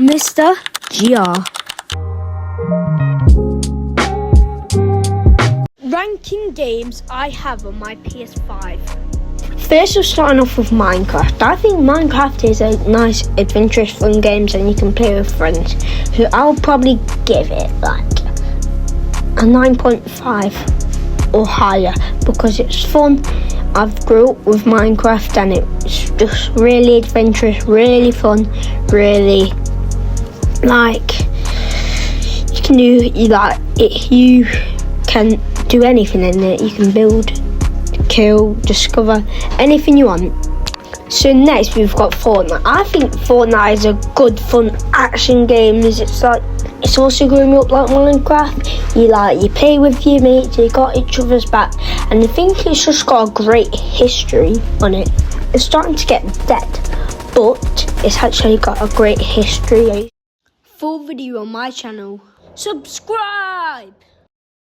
Mr. GR. Ranking games I have on my PS5. First, we're starting off with Minecraft. I think Minecraft is a nice, adventurous, fun game and you can play with friends. So I'll probably give it like a 9.5 or higher because it's fun. I've grew up with Minecraft and it's just really adventurous, really fun, really like you can do anything in it. You can build, kill, discover anything you want. So next we've got Fortnite. I think Fortnite is a good fun action game. It's also growing up like Minecraft. You play with your mates, you got each other's back, and I think it's just got a great history on it. It's starting to get dead, but it's actually got a great history. Full video on my channel. Subscribe!